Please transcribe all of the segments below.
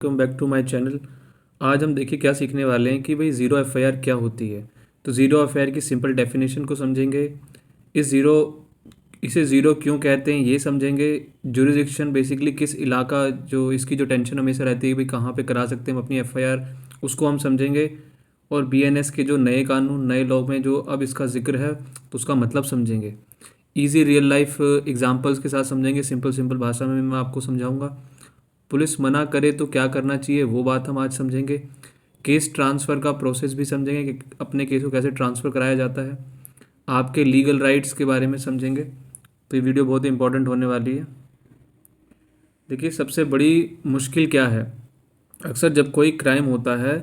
Welcome back to my channel. आज हम देखिए क्या सीखने वाले हैं कि भाई ज़ीरो एफआईआर क्या होती है। तो ज़ीरो एफआईआर की सिंपल डेफिनेशन को समझेंगे। इस ज़ीरो इसे ज़ीरो क्यों कहते हैं ये समझेंगे। जुरिडिक्शन बेसिकली किस इलाका, जो इसकी जो टेंशन हमेशा रहती है भाई कहाँ पे करा सकते हैं हम अपनी एफआईआर, उसको हम समझेंगे। और बीएनएस के जो नए कानून, नए लॉ में जो अब इसका जिक्र है तो उसका मतलब समझेंगे। इजी रियल लाइफ एग्जांपल्स के साथ समझेंगे, सिंपल सिंपल भाषा में मैं आपको समझाऊंगा। पुलिस मना करे तो क्या करना चाहिए वो बात हम आज समझेंगे। केस ट्रांसफ़र का प्रोसेस भी समझेंगे कि अपने केस को कैसे ट्रांसफ़र कराया जाता है। आपके लीगल राइट्स के बारे में समझेंगे। तो ये वीडियो बहुत इंपॉर्टेंट होने वाली है। देखिए सबसे बड़ी मुश्किल क्या है, अक्सर जब कोई क्राइम होता है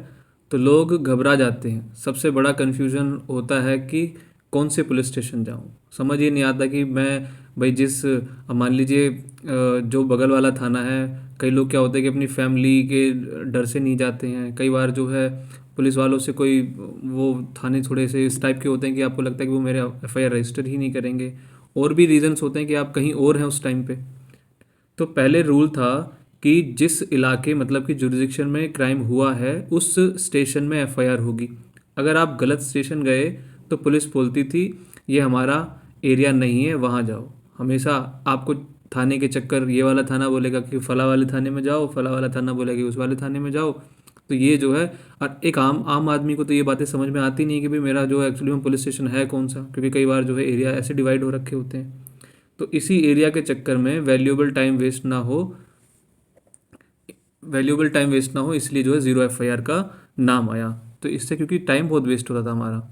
तो लोग घबरा जाते हैं। सबसे बड़ा कन्फ्यूज़न होता है कि कौन से पुलिस स्टेशन जाऊं। समझ ये नहीं आता कि मैं भाई अब मान लीजिए जो बगल वाला थाना है, कई लोग क्या होते हैं कि अपनी फैमिली के डर से नहीं जाते हैं। कई बार जो है पुलिस वालों से कोई वो थाने थोड़े से इस टाइप के होते हैं कि आपको लगता है कि वो मेरे एफआईआर रजिस्टर ही नहीं करेंगे। और भी रीजंस होते हैं कि आप कहीं और हैं उस टाइम पे। तो पहले रूल था कि जिस इलाके मतलब कि जुरिडिक्शन में क्राइम हुआ है उस स्टेशन में एफआईआर होगी। अगर आप गलत स्टेशन गए तो पुलिस बोलती थी ये हमारा एरिया नहीं है, वहाँ जाओ। हमेशा आपको थाने के चक्कर, ये वाला थाना बोलेगा कि फला वाले थाने में जाओ, फला वाला थाना बोलेगा कि उस वाले थाने में जाओ। तो ये जो है, और एक आम आम आदमी को तो ये बातें समझ में आती नहीं है कि भाई मेरा जो एक्चुअली में पुलिस स्टेशन है कौन सा, क्योंकि कई बार जो है एरिया ऐसे डिवाइड हो रखे होते हैं। तो इसी एरिया के चक्कर में वैल्यूएबल टाइम वेस्ट ना हो, इसलिए जो है ज़ीरो एफआईआर का नाम आया। तो इससे क्योंकि टाइम बहुत वेस्ट होता था हमारा।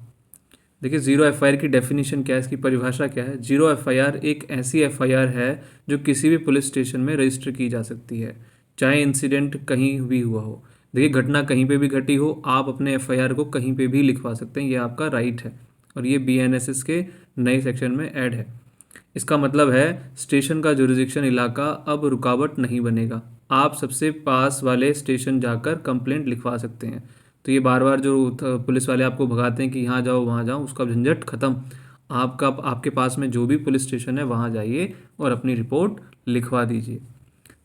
देखिए ज़ीरो एफआईआर की डेफिनेशन क्या है, इसकी परिभाषा क्या है। ज़ीरो एफआईआर एक ऐसी एफआईआर है जो किसी भी पुलिस स्टेशन में रजिस्टर की जा सकती है, चाहे इंसिडेंट कहीं भी हुआ हो। देखिए घटना कहीं पे भी घटी हो, आप अपने एफआईआर को कहीं पे भी लिखवा सकते हैं, ये आपका राइट है। और ये बीएनएसएस के नए सेक्शन में ऐड है। इसका मतलब है स्टेशन का जुरिडिक्शन इलाका अब रुकावट नहीं बनेगा। आप सबसे पास वाले स्टेशन जाकर कंप्लेंट लिखवा सकते हैं। तो ये बार बार जो पुलिस वाले आपको भगाते हैं कि यहाँ जाओ वहाँ जाओ, उसका झंझट खत्म। आपके पास में जो भी पुलिस स्टेशन है वहाँ जाइए और अपनी रिपोर्ट लिखवा दीजिए।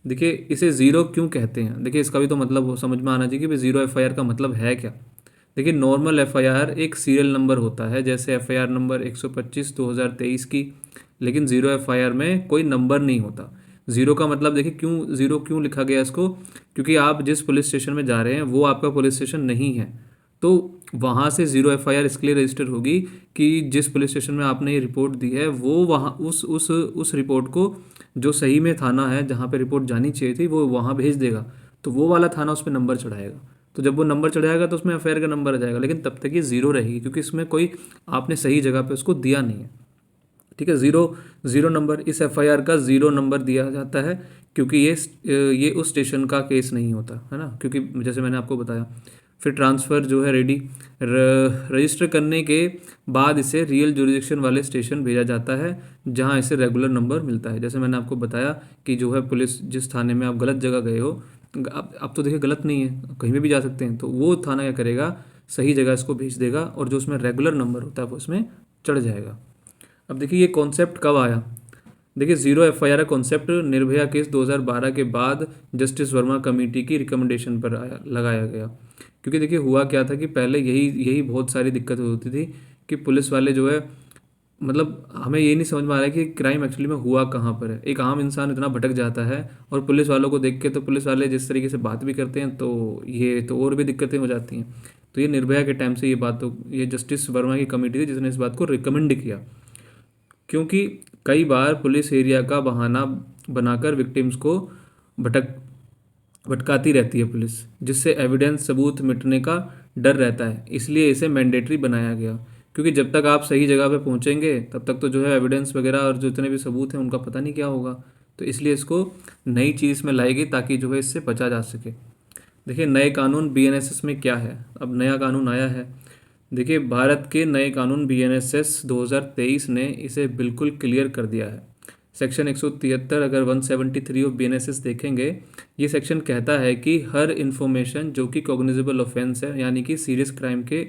देखिए इसे ज़ीरो क्यों कहते हैं, देखिए इसका भी तो मतलब समझ में आना चाहिए कि भाई ज़ीरो एफआईआर का मतलब है क्या। देखिए नॉर्मल एफआईआर एक सीरियल नंबर होता है, जैसे एफआईआर नंबर 125 2023 की। लेकिन ज़ीरो एफआईआर में कोई नंबर नहीं होता। ज़ीरो का मतलब देखिए क्यों ज़ीरो क्यों लिखा गया इसको, क्योंकि आप जिस पुलिस स्टेशन में जा रहे हैं वो आपका पुलिस स्टेशन नहीं है। तो वहाँ से ज़ीरो एफआईआर इसके लिए रजिस्टर होगी कि जिस पुलिस स्टेशन में आपने ये रिपोर्ट दी है वो वहाँ उस रिपोर्ट को, जो सही में थाना है जहाँ पे रिपोर्ट जानी चाहिए थी, वो वहाँ भेज देगा। तो वो वाला थाना उस पर नंबर चढ़ाएगा। तो जब वो नंबर चढ़ाएगा तो उसमें एफआईआर का नंबर आ जाएगा, लेकिन तब तक ये ज़ीरो रहेगी क्योंकि इसमें कोई आपने सही जगह पे उसको दिया नहीं है। ठीक है, ज़ीरो ज़ीरो नंबर, इस एफआईआर का ज़ीरो नंबर दिया जाता है क्योंकि ये उस स्टेशन का केस नहीं होता है ना, क्योंकि जैसे मैंने आपको बताया। फिर ट्रांसफ़र जो है रेडी रजिस्टर करने के बाद इसे रियल जुरिडिक्शन वाले स्टेशन भेजा जाता है जहां इसे रेगुलर नंबर मिलता है। जैसे मैंने आपको बताया कि जो है पुलिस जिस थाने में आप गलत जगह गए हो, अब तो देखिए गलत नहीं है, कहीं भी जा सकते हैं, तो वो थाना क्या करेगा, सही जगह इसको भेज देगा और जो उसमें रेगुलर नंबर होता है वो उसमें चढ़ जाएगा। अब देखिए ये कॉन्सेप्ट कब आया। देखिए zero FIR concept Nirbhaya case 2012 के बाद जस्टिस वर्मा कमेटी की रिकमेंडेशन पर लगाया गया। क्योंकि देखिए हुआ क्या था कि पहले यही यही बहुत सारी दिक्कतें होती थी कि पुलिस वाले जो है, मतलब हमें ये नहीं समझ में आ रहा है कि क्राइम एक्चुअली में हुआ कहाँ पर है। एक आम इंसान इतना भटक जाता है और पुलिस वालों को देख के तो पुलिस वाले जिस तरीके से बात भी करते हैं तो ये तो और भी दिक्कतें हो जाती हैं। तो ये निर्भया के टाइम से ये जस्टिस वर्मा की कमेटी थी जिसने इस बात को रिकमेंड किया। क्योंकि कई बार पुलिस एरिया का बहाना बनाकर विक्टिम्स को भटक भटकाती रहती है पुलिस, जिससे एविडेंस सबूत मिटने का डर रहता है। इसलिए इसे मैंडेटरी बनाया गया, क्योंकि जब तक आप सही जगह पे पहुंचेंगे तब तक तो जो है एविडेंस वगैरह और जो जितने भी सबूत हैं उनका पता नहीं क्या होगा। तो इसलिए इसको नई चीज़ में लाई गई ताकि जो है इससे बचा जा सके। देखिए नए कानून बीएनएसएस में क्या है, अब नया कानून आया है। देखिए भारत के नए कानून बीएनएसएस 2023 ने इसे बिल्कुल क्लियर कर दिया है। सेक्शन 173, अगर 173 ऑफ बीएनएसएस देखेंगे, ये सेक्शन कहता है कि हर इन्फॉर्मेशन जो कि कॉग्निजेबल ऑफेंस है यानी कि सीरियस क्राइम के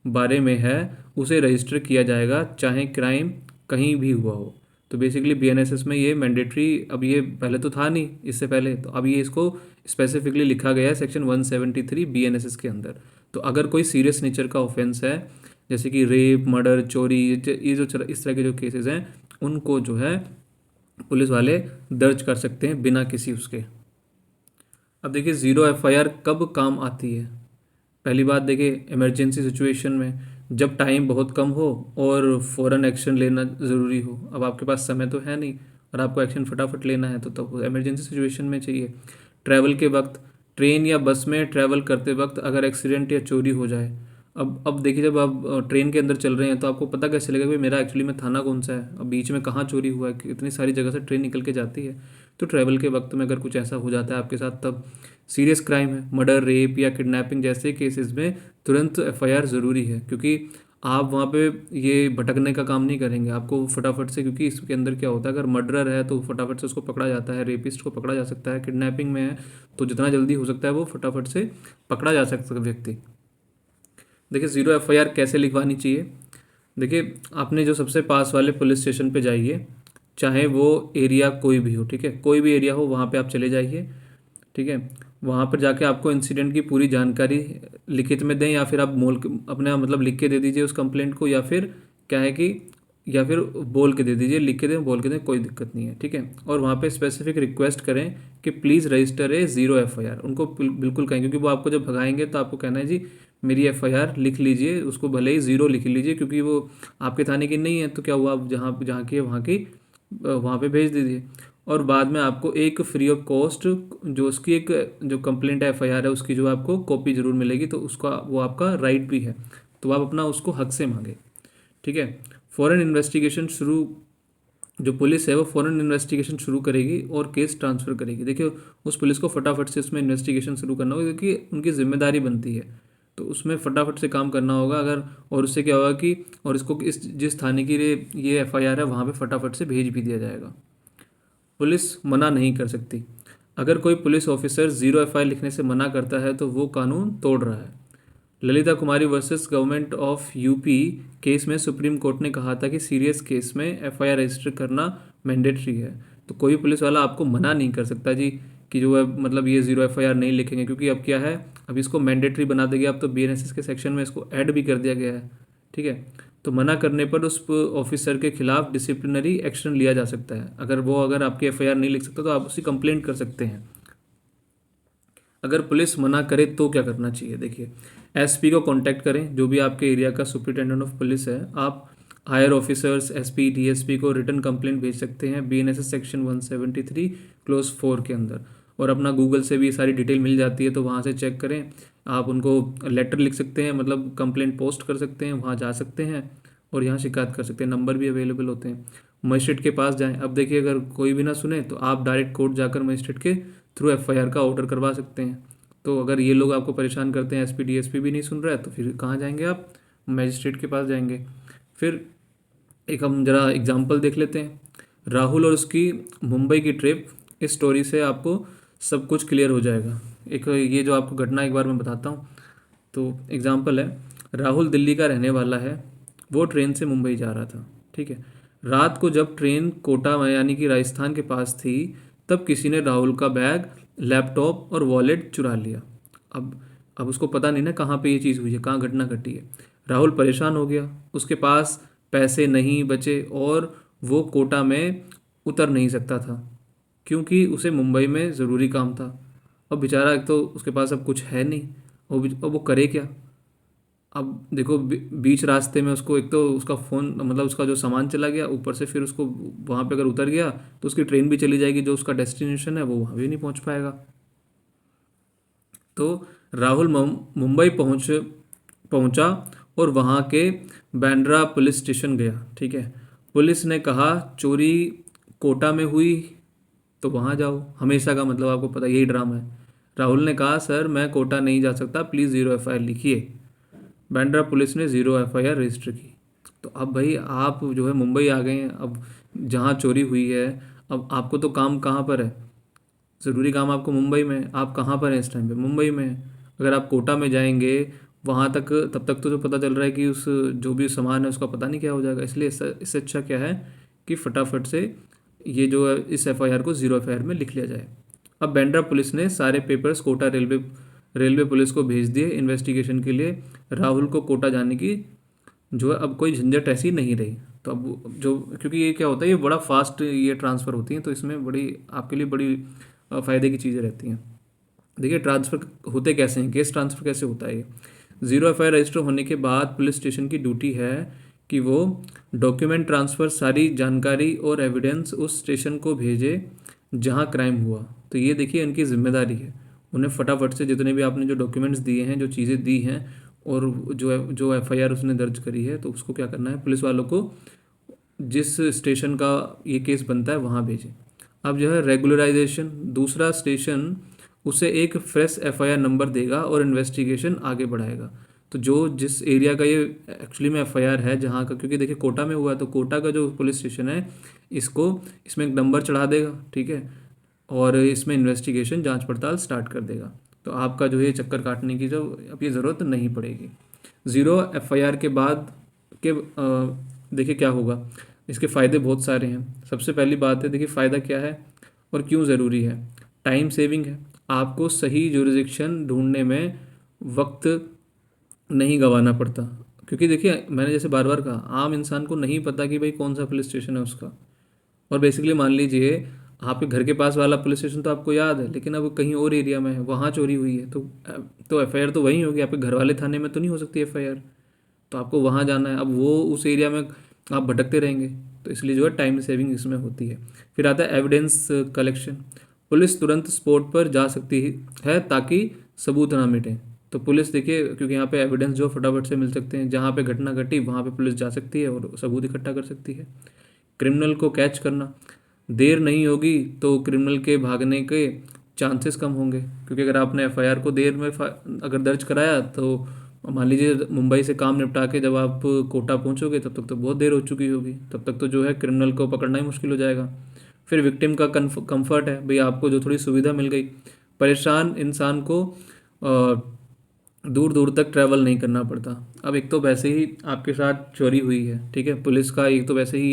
बारे में है उसे रजिस्टर किया जाएगा, चाहे क्राइम कहीं भी हुआ हो। तो बेसिकली बीएनएसएस में ये मैंडेटरी, अब ये पहले तो था नहीं इससे पहले, तो अब ये इसको स्पेसिफिकली लिखा गया है सेक्शन 173 बीएनएसएस के अंदर। तो अगर कोई सीरियस नेचर का ऑफेंस है, जैसे कि रेप, मर्डर, चोरी, ये जो इस तरह के जो केसेस हैं, उनको जो है पुलिस वाले दर्ज कर सकते हैं बिना किसी उसके। अब देखिए ज़ीरो एफआईआर कब काम आती है। पहली बात देखिए, इमरजेंसी सिचुएशन में, जब टाइम बहुत कम हो और फ़ौरन एक्शन लेना ज़रूरी हो। अब आपके पास समय तो है नहीं और आपको एक्शन फटाफट लेना है, तो तब इमरजेंसी सिचुएशन में चाहिए। ट्रैवल के वक्त, ट्रेन या बस में ट्रैवल करते वक्त अगर एक्सीडेंट या चोरी हो जाए, अब देखिए जब आप ट्रेन के अंदर चल रहे हैं तो आपको पता कैसे चलेगा कि मेरा एक्चुअली में थाना कौन सा है, अब बीच में कहाँ चोरी हुआ है, इतनी सारी जगह से ट्रेन निकल के जाती है। तो ट्रैवल के वक्त में अगर कुछ ऐसा हो जाता है आपके साथ, तब सीरियस क्राइम है, मर्डर, रेप या किडनैपिंग जैसे केसेस में तुरंत एफआईआर ज़रूरी है, क्योंकि आप वहाँ पे ये भटकने का काम नहीं करेंगे, आपको फटाफट से, क्योंकि इसके अंदर क्या होता है, अगर मर्डरर है तो फटाफट से उसको पकड़ा जाता है, रेपिस्ट को पकड़ा जा सकता है, किडनैपिंग में है तो जितना जल्दी हो सकता है वो फटाफट से पकड़ा जा सकता है व्यक्ति। देखिए ज़ीरो एफआईआर कैसे लिखवानी चाहिए। देखिए आपने जो सबसे पास वाले पुलिस स्टेशन पे जाइए, चाहे वो एरिया कोई भी हो, ठीक है, कोई भी एरिया हो वहाँ पे आप चले जाइए, ठीक है। वहाँ पर जाके आपको इंसिडेंट की पूरी जानकारी लिखित में दें, या फिर आप मोल अपने मतलब लिख के दे दीजिए उस कंप्लेंट को, या फिर क्या है कि या फिर बोल के दे दीजिए, लिख के दें, बोल के दें, कोई दिक्कत नहीं है, ठीक है। और वहाँ पे स्पेसिफिक रिक्वेस्ट करें कि please register A zero FIR, उनको बिल्कुल कहें, क्योंकि वो आपको जब भगाएंगे तो आपको कहना है जी मेरी एफआईआर लिख लीजिए, उसको भले ही ज़ीरो लिख लीजिए, क्योंकि वो आपके थाने की नहीं है, तो क्या हुआ, आप जहाँ जहाँ की है वहाँ की वहाँ पे भेज दीजिए। और बाद में आपको एक फ्री ऑफ कॉस्ट जो उसकी एक जो कंप्लेंट है, एफआईआर है, उसकी जो आपको कॉपी ज़रूर मिलेगी, तो उसका वो आपका राइट भी है, तो आप अपना उसको हक से मांगे, ठीक है। फॉरेन इन्वेस्टिगेशन शुरू, जो पुलिस है वो फॉरेन इन्वेस्टिगेशन शुरू करेगी और केस ट्रांसफ़र करेगी। देखिए उस पुलिस को फटाफट से उसमें इन्वेस्टिगेशन शुरू करना होगा, क्योंकि उनकी जिम्मेदारी बनती है, तो उसमें फटाफट से काम करना होगा। अगर और उससे क्या होगा कि और इसको इस जिस थाने की ये एफआईआर है वहाँ पे फटाफट से भेज भी दिया जाएगा। पुलिस मना नहीं कर सकती। अगर कोई पुलिस ऑफिसर ज़ीरो एफआईआर लिखने से मना करता है तो वो कानून तोड़ रहा है। Lalita Kumari versus government of UP case में सुप्रीम कोर्ट ने कहा था कि सीरियस केस में एफआईआर रजिस्टर करना मैंडेटरी है। तो कोई पुलिस वाला आपको मना नहीं कर सकता जी कि जो है मतलब ये ज़ीरो एफआईआर नहीं लिखेंगे, क्योंकि अब क्या है, अब इसको मैंडेटरी बना देंगे, अब तो बीएनएसएस के सेक्शन में इसको ऐड भी कर दिया गया है, ठीक है। तो मना करने पर उस ऑफिसर के खिलाफ डिसिप्लिनरी एक्शन लिया जा सकता है। अगर आपकी एफआईआर नहीं लिख सकता तो आप उसकी कंप्लेंट कर सकते हैं। अगर पुलिस मना करे तो क्या करना चाहिए। देखिए एसपी को कांटेक्ट करें, जो भी आपके एरिया का सुपरिटेंडेंट ऑफ पुलिस है। आप हायर ऑफिसर्स, एसपी, डीएसपी को रिटन कंप्लेंट भेज सकते हैं बीएनएसएस सेक्शन 173 क्लोज 4 के अंदर, और अपना गूगल से भी सारी डिटेल मिल जाती है, तो वहाँ से चेक करें। आप उनको लेटर लिख सकते हैं, मतलब कंप्लेंट पोस्ट कर सकते हैं, वहाँ जा सकते हैं और यहाँ शिकायत कर सकते हैं, नंबर भी अवेलेबल होते हैं। मजिस्ट्रेट के पास जाएं। अब देखिए अगर कोई भी ना सुने तो आप डायरेक्ट कोर्ट जाकर मजिस्ट्रेट के थ्रू एफआईआर का ऑर्डर करवा सकते हैं। तो अगर ये लोग आपको परेशान करते हैं, एसपी डीएसपी भी नहीं सुन रहा है, तो फिर कहाँ जाएंगे आप, मजिस्ट्रेट के पास जाएंगे। फिर एक हम जरा एग्जांपल देख लेते हैं, राहुल और उसकी मुंबई की ट्रिप। इस स्टोरी से आपको सब कुछ क्लियर हो जाएगा। एक ये जो आपको घटना एक बार मैं बताता हूँ। तो एग्जांपल है, राहुल दिल्ली का रहने वाला है, वो ट्रेन से मुंबई जा रहा था, ठीक है। रात को जब ट्रेन कोटा में यानी कि राजस्थान के पास थी, तब किसी ने राहुल का बैग, लैपटॉप और वॉलेट चुरा लिया। अब उसको पता नहीं ना कहाँ पे ये चीज़ हुई है, कहाँ घटना घटी है। राहुल परेशान हो गया, उसके पास पैसे नहीं बचे और वो कोटा में उतर नहीं सकता था, क्योंकि उसे मुंबई में ज़रूरी काम था। अब बेचारा एक तो उसके पास अब कुछ है नहीं, अब वो करे क्या। अब देखो बीच रास्ते में उसको एक तो उसका फ़ोन मतलब उसका जो सामान चला गया, ऊपर से फिर उसको वहाँ पे अगर उतर गया तो उसकी ट्रेन भी चली जाएगी, जो उसका डेस्टिनेशन है वो वहाँ भी नहीं पहुँच पाएगा। तो राहुल मुंबई पहुँचा और वहाँ के बांद्रा पुलिस स्टेशन गया, ठीक है। पुलिस ने कहा चोरी कोटा में हुई तो वहाँ जाओ, हमेशा का मतलब आपको पता यही ड्रामा है। राहुल ने कहा सर मैं कोटा नहीं जा सकता, प्लीज़ ज़ीरो एफआईआर लिखिए। बांद्रा पुलिस ने ज़ीरो एफआईआर रजिस्टर की। तो अब भाई आप जो है मुंबई आ गए हैं, अब जहाँ चोरी हुई है, अब आपको तो काम कहाँ पर है, ज़रूरी काम आपको मुंबई में है। आप कहाँ पर हैं इस टाइम पे, मुंबई में हैं। अगर आप कोटा में जाएंगे वहाँ तक, तब तक तो जो पता चल रहा है कि उस जो भी सामान है उसका पता नहीं क्या हो जाएगा। इसलिए इससे अच्छा क्या है कि फटाफट से ये जो है इस एफआईआर को ज़ीरो एफआईआर में लिख लिया जाए। अब बांद्रा पुलिस ने सारे पेपर्स कोटा रेलवे पुलिस को भेज दिए इन्वेस्टिगेशन के लिए। राहुल को कोटा जाने की जो है अब कोई झंझट ऐसी नहीं रही। तो अब जो, क्योंकि ये क्या होता है, ये बड़ा फास्ट ये ट्रांसफ़र होती हैं, तो इसमें बड़ी आपके लिए बड़ी फ़ायदे की चीज़ें रहती हैं। देखिए ट्रांसफ़र होते कैसे हैं, केस ट्रांसफ़र कैसे होता है ये। ज़ीरो एफआईआर रजिस्टर होने के बाद पुलिस स्टेशन की ड्यूटी है कि वो डॉक्यूमेंट ट्रांसफ़र, सारी जानकारी और एविडेंस उस स्टेशन को भेजे जहाँ क्राइम हुआ। तो ये देखिए इनकी जिम्मेदारी है, उन्हें फटाफट से जितने भी आपने जो डॉक्यूमेंट्स दिए हैं, जो चीज़ें दी हैं, और जो एफआईआर उसने दर्ज करी है, तो उसको क्या करना है, पुलिस वालों को जिस स्टेशन का ये केस बनता है वहाँ भेजें। अब जो है रेगुलराइजेशन, दूसरा स्टेशन उसे एक फ्रेश एफआईआर नंबर देगा और इन्वेस्टिगेशन आगे बढ़ाएगा। तो जो जिस एरिया का ये एक्चुअली में एफआईआर है, जहाँ का, क्योंकि देखिए कोटा में हुआ है, तो कोटा का जो पुलिस स्टेशन है इसमें एक नंबर चढ़ा देगा, ठीक है, और इसमें इन्वेस्टिगेशन जांच पड़ताल स्टार्ट कर देगा। तो आपका जो है चक्कर काटने की जो अब ये ज़रूरत नहीं पड़ेगी। ज़ीरो एफआईआर के बाद के देखिए क्या होगा, इसके फ़ायदे बहुत सारे हैं। सबसे पहली बात है, देखिए फ़ायदा क्या है और क्यों ज़रूरी है। टाइम सेविंग है, आपको सही जुरिडिक्शन ढूंढने में वक्त नहीं गंवाना पड़ता। क्योंकि देखिए मैंने जैसे बार बार कहा, आम इंसान को नहीं पता कि भाई कौन सा पुलिस स्टेशन है उसका। और बेसिकली मान लीजिए आपके घर के पास वाला पुलिस स्टेशन तो आपको याद है, लेकिन अब कहीं और एरिया में है, वहाँ चोरी हुई है, तो एफआईआर तो वहीं होगी, आपके घर वाले थाने में तो नहीं हो सकती एफआईआर। तो आपको वहाँ जाना है, अब वो उस एरिया में आप भटकते रहेंगे, तो इसलिए जो है टाइम सेविंग इसमें होती है। फिर आता है एविडेंस कलेक्शन, पुलिस तुरंत स्पॉट पर जा सकती है ताकि सबूत ना मिटे। तो पुलिस देखिए, क्योंकि यहाँ पे एविडेंस जो फटाफट से मिल सकते हैं, जहाँ पे घटना घटी वहाँ पे पुलिस जा सकती है और सबूत इकट्ठा कर सकती है। क्रिमिनल को कैच करना, देर नहीं होगी तो क्रिमिनल के भागने के चांसेस कम होंगे। क्योंकि अगर आपने एफआईआर को देर में अगर दर्ज कराया, तो मान लीजिए मुंबई से काम निपटा के जब आप कोटा पहुंचोगे तब तक तो बहुत देर हो चुकी होगी, तब तक तो जो है क्रिमिनल को पकड़ना ही मुश्किल हो जाएगा। फिर विक्टिम का कंफर्ट है, भाई आपको जो थोड़ी सुविधा मिल गई। परेशान इंसान को दूर दूर तक ट्रैवल नहीं करना पड़ता। अब एक तो वैसे ही आपके साथ चोरी हुई है, ठीक है, पुलिस का एक तो वैसे ही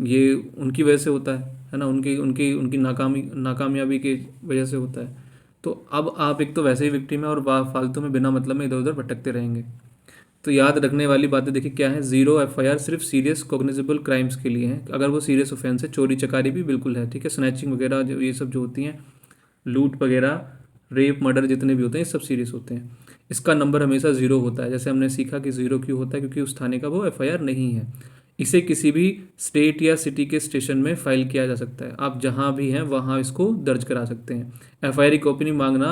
ये उनकी वजह से होता है ना, उनकी उनकी उनकी नाकामयाबी की वजह से होता है। तो अब आप एक तो वैसे ही विक्टिम है और फालतू में बिना मतलब में इधर उधर भटकते रहेंगे। तो याद रखने वाली बातें देखिए क्या है, ज़ीरो एफआईआर सिर्फ सीरियस कॉग्निजेबल क्राइम्स के लिए है। अगर वो सीरियस ऑफेंस है, चोरी चकारी भी बिल्कुल है, ठीक है, स्नैचिंग वगैरह जो ये सब जो होती हैं, लूट वगैरह, रेप, मर्डर जितने भी होते हैं, ये सब सीरियस होते हैं। इसका नंबर हमेशा ज़ीरो होता है। जैसे हमने सीखा कि ज़ीरो क्यों होता है, क्योंकि उस थाने का वो एफआईआर नहीं है। इसे किसी भी स्टेट या सिटी के स्टेशन में फाइल किया जा सकता है, आप जहाँ भी हैं वहाँ इसको दर्ज करा सकते हैं। एफआईआर की कॉपी नहीं मांगना,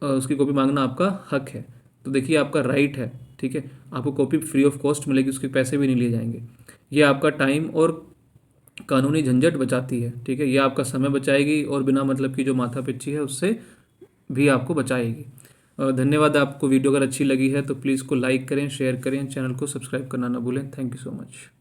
उसकी कॉपी मांगना आपका हक है। तो देखिए आपका राइट है, ठीक है, आपको कॉपी फ्री ऑफ कॉस्ट मिलेगी, उसके पैसे भी नहीं लिए जाएंगे। ये आपका टाइम और कानूनी झंझट बचाती है, ठीक है, ये आपका समय बचाएगी और बिना मतलब की जो माथापच्ची है उससे भी आपको बचाएगी। धन्यवाद। आपको वीडियो अगर अच्छी लगी है तो प्लीज़ को लाइक करें, शेयर करें, चैनल को सब्सक्राइब करना ना भूलें। Thank you so much.